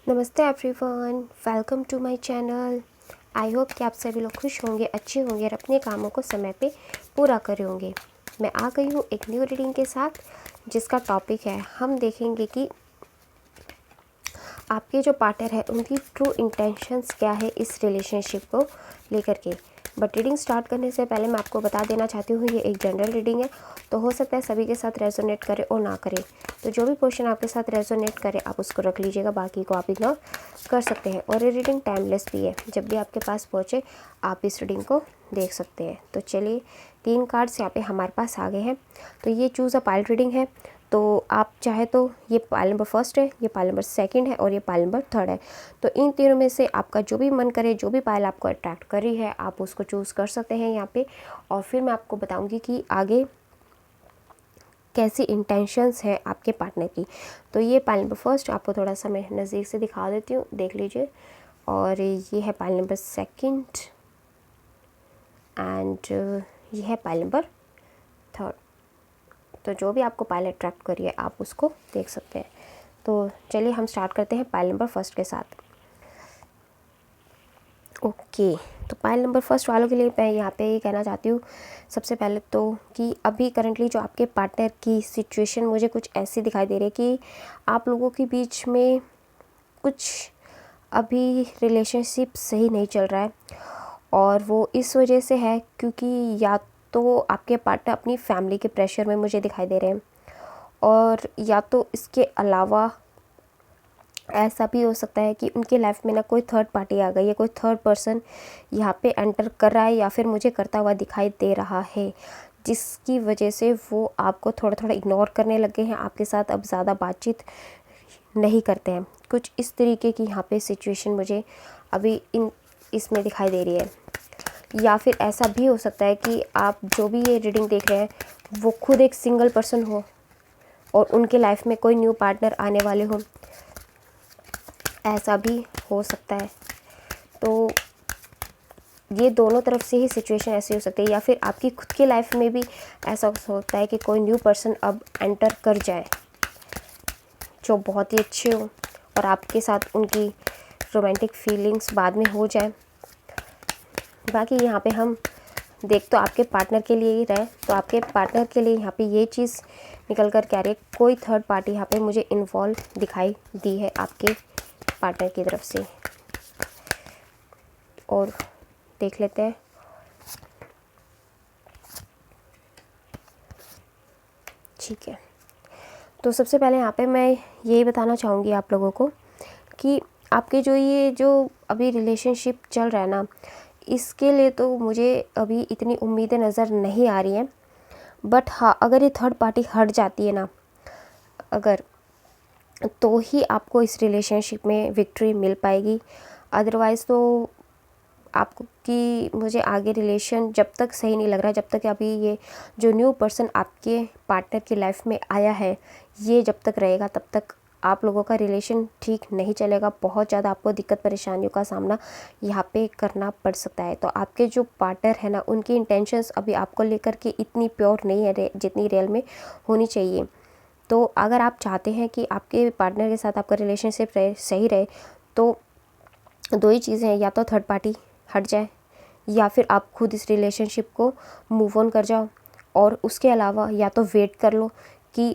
नमस्ते everyone, welcome to my channel. I hope कि आप सभी लोग खुश होंगे, अच्छे होंगे और अपने कामों को समय पे पूरा करे होंगे। मैं आ गई हूँ एक न्यू रीडिंग के साथ, जिसका टॉपिक है हम देखेंगे कि आपके जो पार्टनर है उनकी ट्रू इंटेंशंस क्या है इस रिलेशनशिप को लेकर के। बट रीडिंग स्टार्ट करने से पहले मैं आपको बता देना चाहती हूँ, ये एक जनरल रीडिंग है, तो हो सकता है सभी के साथ रेजोनेट करे और ना करे। तो जो भी क्वेश्चन आपके साथ रेजोनेट करे आप उसको रख लीजिएगा, बाकी को आप इग्नोर कर सकते हैं। और ये रीडिंग टाइमलेस भी है, जब भी आपके पास पहुँचे आप इस रीडिंग को देख सकते हैं। तो चलिए, 3 कार्ड्स यहाँ पे हमारे पास आ गए हैं। तो ये चूज़ अ पाइल रीडिंग है, तो आप चाहे तो ये पाइल नंबर फर्स्ट है, ये पाइल नंबर सेकंड है और ये पाइल नंबर थर्ड है। तो इन तीनों में से आपका जो भी मन करे, जो भी पाइल आपको अट्रैक्ट कर रही है, आप उसको चूज़ कर सकते हैं यहाँ पे। और फिर मैं आपको बताऊंगी कि आगे कैसी इंटेंशंस है आपके पार्टनर की। तो ये पाइल नंबर फर्स्ट आपको थोड़ा सा मैं नज़दीक से दिखा देती हूँ, देख लीजिए। और ये है पाइल नंबर सेकंड एंड ये है पाइल नंबर थर्ड। तो जो भी आपको पाइल अट्रैक्ट करिए आप उसको देख सकते हैं। तो चलिए हम स्टार्ट करते हैं पाइल नंबर फर्स्ट के साथ। ओके, तो पाइल नंबर फर्स्ट वालों के लिए मैं यहाँ पे ये कहना चाहती हूँ सबसे पहले तो कि अभी करंटली जो आपके पार्टनर की सिचुएशन मुझे कुछ ऐसी दिखाई दे रही है कि आप लोगों के बीच में कुछ अभी रिलेशनशिप सही नहीं चल रहा है। और वो इस वजह से है क्योंकि या तो आपके पार्टनर अपनी फैमिली के प्रेशर में मुझे दिखाई दे रहे हैं, और या तो इसके अलावा ऐसा भी हो सकता है कि उनकी लाइफ में ना कोई थर्ड पार्टी आ गई है, कोई थर्ड पर्सन यहाँ पे एंटर कर रहा है या फिर मुझे करता हुआ दिखाई दे रहा है, जिसकी वजह से वो आपको थोड़ा थोड़ा इग्नोर करने लगे हैं, आपके साथ अब ज़्यादा बातचीत नहीं करते हैं। कुछ इस तरीके की यहाँ पे सिचुएशन मुझे अभी इसमें दिखाई दे रही है। या फिर ऐसा भी हो सकता है कि आप जो भी ये रीडिंग देख रहे हैं वो खुद एक सिंगल पर्सन हो और उनके लाइफ में कोई न्यू पार्टनर आने वाले हो, ऐसा भी हो सकता है। तो ये दोनों तरफ से ही सिचुएशन ऐसी हो सकती है, या फिर आपकी खुद की लाइफ में भी ऐसा हो सकता है कि कोई न्यू पर्सन अब एंटर कर जाए जो बहुत ही अच्छे हो और आपके साथ उनकी रोमांटिक फीलिंग्स बाद में हो जाए। बाकी यहाँ पे हम देख तो आपके पार्टनर के लिए ही रहे, तो आपके पार्टनर के लिए यहाँ पे ये चीज़ निकल कर क्या रही है, कोई थर्ड पार्टी यहाँ पे मुझे इन्वॉल्व दिखाई दी है आपके पार्टनर की तरफ से। और देख लेते हैं। ठीक है, तो सबसे पहले यहाँ पे मैं यही बताना चाहूँगी आप लोगों को कि आपके जो अभी रिलेशनशिप चल रहा है ना, इसके लिए तो मुझे अभी इतनी उम्मीदें नज़र नहीं आ रही हैं। बट हाँ, अगर ये थर्ड पार्टी हट जाती है ना, अगर तो ही आपको इस रिलेशनशिप में विक्ट्री मिल पाएगी। अदरवाइज़ तो आपको कि मुझे आगे रिलेशन जब तक सही नहीं लग रहा, जब तक अभी ये जो न्यू पर्सन आपके पार्टनर की लाइफ में आया है ये जब तक रहेगा तब तक आप लोगों का रिलेशन ठीक नहीं चलेगा। बहुत ज़्यादा आपको दिक्कत परेशानियों का सामना यहाँ पे करना पड़ सकता है। तो आपके जो पार्टनर है ना, उनकी इंटेंशंस अभी आपको लेकर के इतनी प्योर नहीं है जितनी रियल में होनी चाहिए। तो अगर आप चाहते हैं कि आपके पार्टनर के साथ आपका रिलेशनशिप सही रहे, तो दो ही चीज़ें हैं, या तो थर्ड पार्टी हट जाए या फिर आप खुद इस रिलेशनशिप को मूव ऑन कर जाओ। और उसके अलावा या तो वेट कर लो कि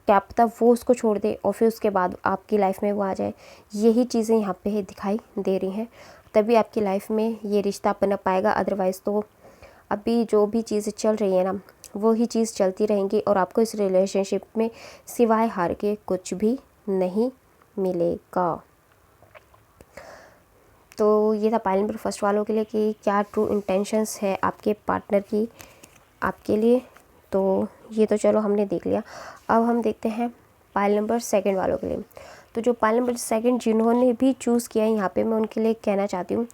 क्या पता वो उसको छोड़ दे और फिर उसके बाद आपकी लाइफ में वो आ जाए। यही चीज़ें यहाँ पे दिखाई दे रही हैं, तभी आपकी लाइफ में ये रिश्ता पनप पाएगा। अदरवाइज़ तो अभी जो भी चीज़ें चल रही है ना, वो ही चीज़ चलती रहेंगी और आपको इस रिलेशनशिप में सिवाय हार के कुछ भी नहीं मिलेगा। तो ये था पाइल नंबर फर्स्ट वालों के लिए कि क्या ट्रू इंटेंशंस है आपके पार्टनर की आपके लिए। तो ये तो चलो हमने देख लिया। अब हम देखते हैं पाइल नंबर सेकंड वालों के लिए। तो जो पाइल नंबर सेकंड जिन्होंने भी चूज़ किया है, यहाँ पे मैं उनके लिए कहना चाहती हूँ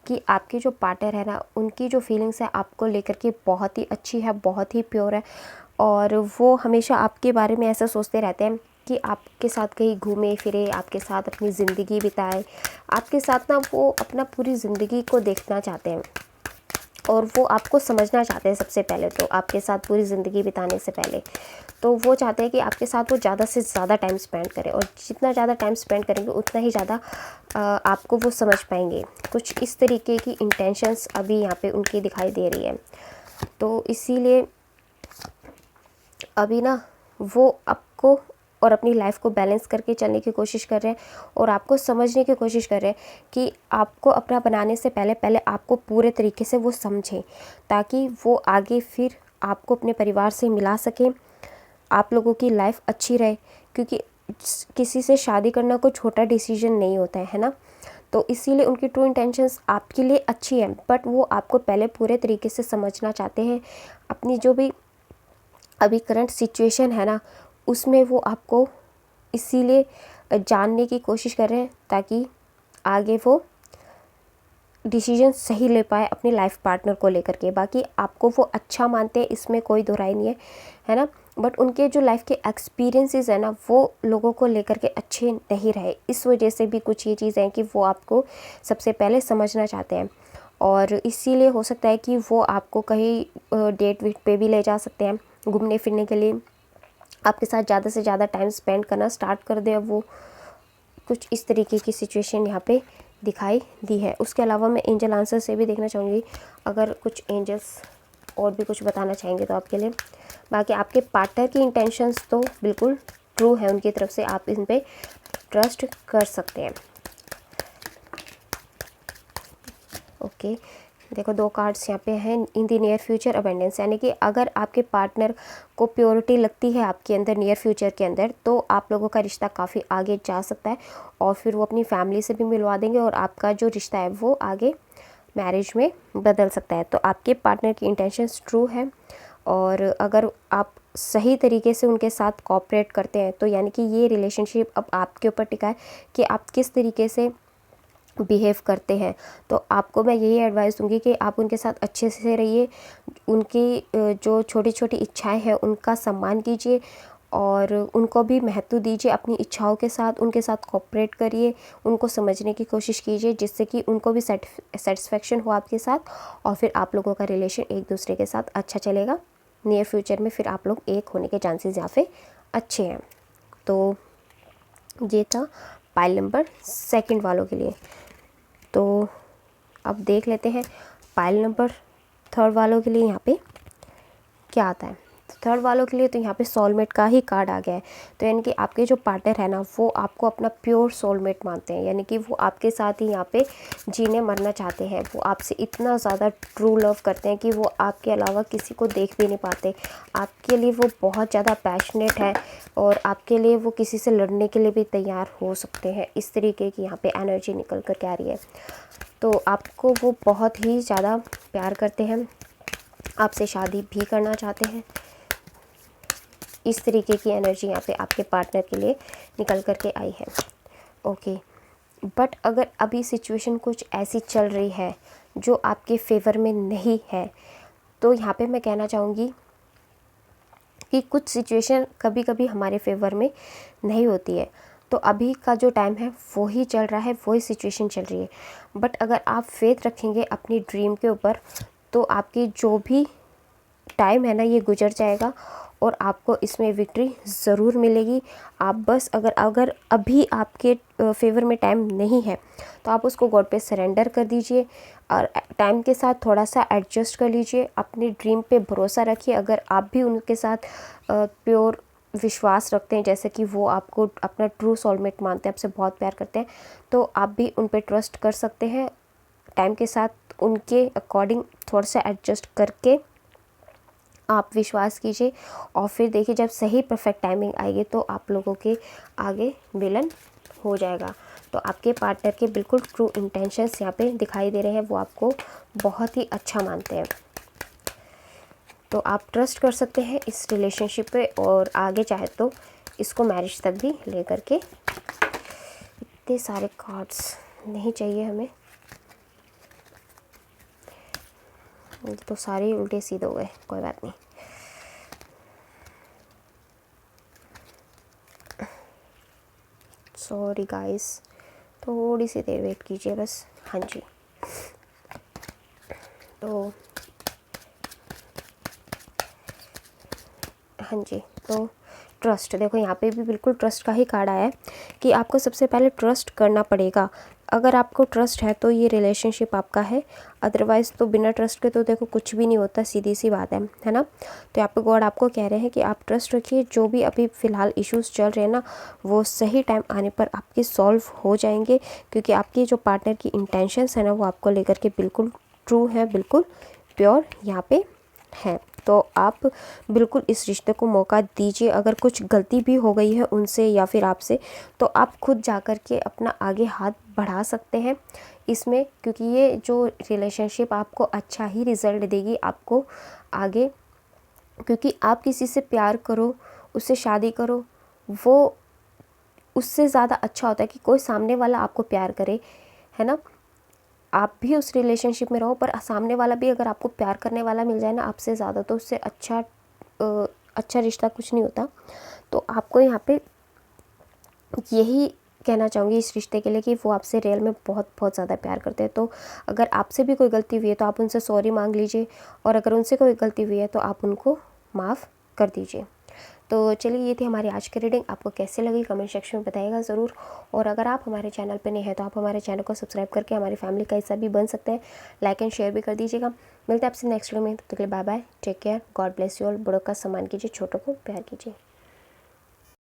कि आपके जो पार्टनर है ना, उनकी जो फीलिंग्स है आपको लेकर के बहुत ही अच्छी है, बहुत ही प्योर है। और वो हमेशा आपके बारे में ऐसा सोचते रहते हैं कि आपके साथ कहीं घूमे फिरे, आपके साथ अपनी ज़िंदगी बिताए, आपके साथ ना वो अपना पूरी ज़िंदगी को देखना चाहते हैं। और वो आपको समझना चाहते हैं सबसे पहले तो, आपके साथ पूरी ज़िंदगी बिताने से पहले। तो वो चाहते हैं कि आपके साथ वो ज़्यादा से ज़्यादा टाइम स्पेंड करें, और जितना ज़्यादा टाइम स्पेंड करेंगे उतना ही ज़्यादा आपको वो समझ पाएंगे। कुछ इस तरीके की इंटेंशंस अभी यहाँ पे उनकी दिखाई दे रही है। तो इसीलिए अभी ना वो आपको और अपनी लाइफ को बैलेंस करके चलने की कोशिश कर रहे हैं, और आपको समझने की कोशिश कर रहे हैं कि आपको अपना बनाने से पहले पहले आपको पूरे तरीके से वो समझें, ताकि वो आगे फिर आपको अपने परिवार से मिला सकें, आप लोगों की लाइफ अच्छी रहे। क्योंकि किसी से शादी करना कोई छोटा डिसीजन नहीं होता है ना। तो इसीलिए उनकी ट्रू इंटेंशंस आपके लिए अच्छी है, बट वो आपको पहले पूरे तरीके से समझना चाहते हैं। अपनी जो भी अभी करंट सिचुएशन है ना, उसमें वो आपको इसीलिए जानने की कोशिश कर रहे हैं, ताकि आगे वो डिसीजन सही ले पाए अपनी लाइफ पार्टनर को लेकर के। बाकी आपको वो अच्छा मानते हैं, इसमें कोई दो राय नहीं है ना। बट उनके जो लाइफ के एक्सपीरियंसेस है ना, वो लोगों को लेकर के अच्छे नहीं रहे। इस वजह से भी कुछ ये चीज़ें हैं कि वो आपको सबसे पहले समझना चाहते हैं, और इसीलिए हो सकता है कि वो आपको कहीं डेट वेट पे भी ले जा सकते हैं घूमने फिरने के लिए, आपके साथ ज़्यादा से ज़्यादा टाइम स्पेंड करना स्टार्ट कर दे। अब वो कुछ इस तरीके की सिचुएशन यहाँ पे दिखाई दी है। उसके अलावा मैं एंजल आंसर से भी देखना चाहूँगी, अगर कुछ एंजल्स और भी कुछ बताना चाहेंगे तो आपके लिए। बाकी आपके पार्टनर की इंटेंशंस तो बिल्कुल ट्रू है उनकी तरफ से, आप इन पे ट्रस्ट कर सकते हैं। ओके, देखो 2 कार्ड्स यहाँ पे हैं। In the near future abundance, यानी कि अगर आपके पार्टनर को प्योरिटी लगती है आपके अंदर नियर फ्यूचर के अंदर, तो आप लोगों का रिश्ता काफ़ी आगे जा सकता है, और फिर वो अपनी फैमिली से भी मिलवा देंगे, और आपका जो रिश्ता है वो आगे मैरिज में बदल सकता है। तो आपके पार्टनर की इंटेंशंस ट्रू है, और अगर आप सही तरीके से उनके साथ कोऑपरेट करते हैं, तो यानी कि ये रिलेशनशिप अब आपके ऊपर टिका है कि आप किस तरीके से बिहेव करते हैं। तो आपको मैं यही एडवाइस दूंगी कि आप उनके साथ अच्छे से रहिए, उनकी जो छोटी छोटी इच्छाएं हैं उनका सम्मान कीजिए, और उनको भी महत्व दीजिए अपनी इच्छाओं के साथ। उनके साथ कोऑपरेट करिए, उनको समझने की कोशिश कीजिए, जिससे कि उनको भी सेटिस्फेक्शन हो आपके साथ, और फिर आप लोगों का रिलेशन एक दूसरे के साथ अच्छा चलेगा। नियर फ्यूचर में फिर आप लोग एक होने के चांसेस यहाँ पे अच्छे हैं। तो ये था पाइल नंबर 2 वालों के लिए। तो अब देख लेते हैं पाइल नंबर 3 वालों के लिए यहाँ पे क्या आता है। तो 3 वालों के लिए तो यहाँ पे सोलमेट का ही कार्ड आ गया है। तो यानी कि आपके जो पार्टनर है ना, वो आपको अपना प्योर सोलमेट मानते हैं, यानी कि वो आपके साथ ही यहाँ पे जीने मरना चाहते हैं। वो आपसे इतना ज़्यादा ट्रू लव करते हैं कि वो आपके अलावा किसी को देख भी नहीं पाते। आपके लिए वो बहुत ज़्यादा पैशनेट है, और आपके लिए वो किसी से लड़ने के लिए भी तैयार हो सकते हैं। इस तरीके की यहाँ पे एनर्जी निकल कर के आ रही है। तो आपको वो बहुत ही ज़्यादा प्यार करते हैं, आपसे शादी भी करना चाहते हैं। इस तरीके की एनर्जी यहाँ पे आपके पार्टनर के लिए निकल कर के आई है। ओके, बट अगर अभी सिचुएशन कुछ ऐसी चल रही है जो आपके फेवर में नहीं है, तो यहाँ पे मैं कहना चाहूँगी कि कुछ सिचुएशन कभी कभी हमारे फेवर में नहीं होती है। तो अभी का जो टाइम है वो ही चल रहा है, वही सिचुएशन चल रही है। बट अगर आप फेथ रखेंगे अपनी ड्रीम के ऊपर, तो आपकी जो भी टाइम है ना, ये गुजर जाएगा, और आपको इसमें विक्ट्री ज़रूर मिलेगी। आप बस अगर अभी आपके फेवर में टाइम नहीं है, तो आप उसको गॉड पे सरेंडर कर दीजिए, और टाइम के साथ थोड़ा सा एडजस्ट कर लीजिए। अपनी ड्रीम पे भरोसा रखिए। अगर आप भी उनके साथ प्योर विश्वास रखते हैं, जैसे कि वो आपको अपना ट्रू सोलमेट मानते हैं, आपसे बहुत प्यार करते हैं, तो आप भी उन पे ट्रस्ट कर सकते हैं। टाइम के साथ उनके अकॉर्डिंग थोड़ा सा एडजस्ट करके आप विश्वास कीजिए, और फिर देखिए जब सही परफेक्ट टाइमिंग आएगी तो आप लोगों के आगे मिलन हो जाएगा। तो आपके पार्टनर के बिल्कुल ट्रू इंटेंशंस यहाँ पे दिखाई दे रहे हैं, वो आपको बहुत ही अच्छा मानते हैं। तो आप ट्रस्ट कर सकते हैं इस रिलेशनशिप पे, और आगे चाहे तो इसको मैरिज तक भी ले करके। इतने सारे कार्ड्स नहीं चाहिए हमें, तो सारे उल्टे सीधे हो गए, कोई बात नहीं। सॉरी गाइस, थोड़ी सी देर वेट कीजिए बस। हाँ जी, तो हाँ जी, तो ट्रस्ट, देखो यहाँ पे भी बिल्कुल ट्रस्ट का ही कार्ड आया है कि आपको सबसे पहले ट्रस्ट करना पड़ेगा। अगर आपको ट्रस्ट है तो ये रिलेशनशिप आपका है, अदरवाइज़ तो बिना ट्रस्ट के तो देखो कुछ भी नहीं होता, सीधी सी बात है ना। तो यहाँ पे गॉड आपको कह रहे हैं कि आप ट्रस्ट रखिए, जो भी अभी फ़िलहाल इश्यूज़ चल रहे हैं ना, वो सही टाइम आने पर आपके सॉल्व हो जाएंगे, क्योंकि आपकी जो पार्टनर की इंटेंशंस है ना, वो आपको लेकर के बिल्कुल ट्रू है, बिल्कुल प्योर यहाँ पे है। तो आप बिल्कुल इस रिश्ते को मौका दीजिए। अगर कुछ गलती भी हो गई है उनसे या फिर आपसे, तो आप खुद जा कर के अपना आगे हाथ बढ़ा सकते हैं इसमें, क्योंकि ये जो रिलेशनशिप आपको अच्छा ही रिज़ल्ट देगी आपको आगे। क्योंकि आप किसी से प्यार करो, उससे शादी करो, वो उससे ज़्यादा अच्छा होता है कि कोई सामने वाला आपको प्यार करे, है ना। आप भी उस रिलेशनशिप में रहो, पर सामने वाला भी अगर आपको प्यार करने वाला मिल जाए ना आपसे ज़्यादा, तो उससे अच्छा रिश्ता कुछ नहीं होता। तो आपको यहाँ पे यही कहना चाहूँगी इस रिश्ते के लिए कि वो आपसे रियल में बहुत बहुत ज़्यादा प्यार करते हैं। तो अगर आपसे भी कोई गलती हुई है तो आप उनसे सॉरी मांग लीजिए, और अगर उनसे कोई गलती हुई है तो आप उनको माफ़ कर दीजिए। तो चलिए, ये थी हमारी आज की रीडिंग। आपको कैसे लगी कमेंट सेक्शन में बताइएगा ज़रूर। और अगर आप हमारे चैनल पर नए हैं तो आप हमारे चैनल को सब्सक्राइब करके हमारी फैमिली का हिस्सा भी बन सकते हैं। लाइक एंड शेयर भी कर दीजिएगा। मिलते हैं आपसे नेक्स्ट वीडियो में, तब तक के लिए bye bye, take care, God bless you all. बड़ों का सम्मान कीजिए, छोटों को प्यार कीजिए।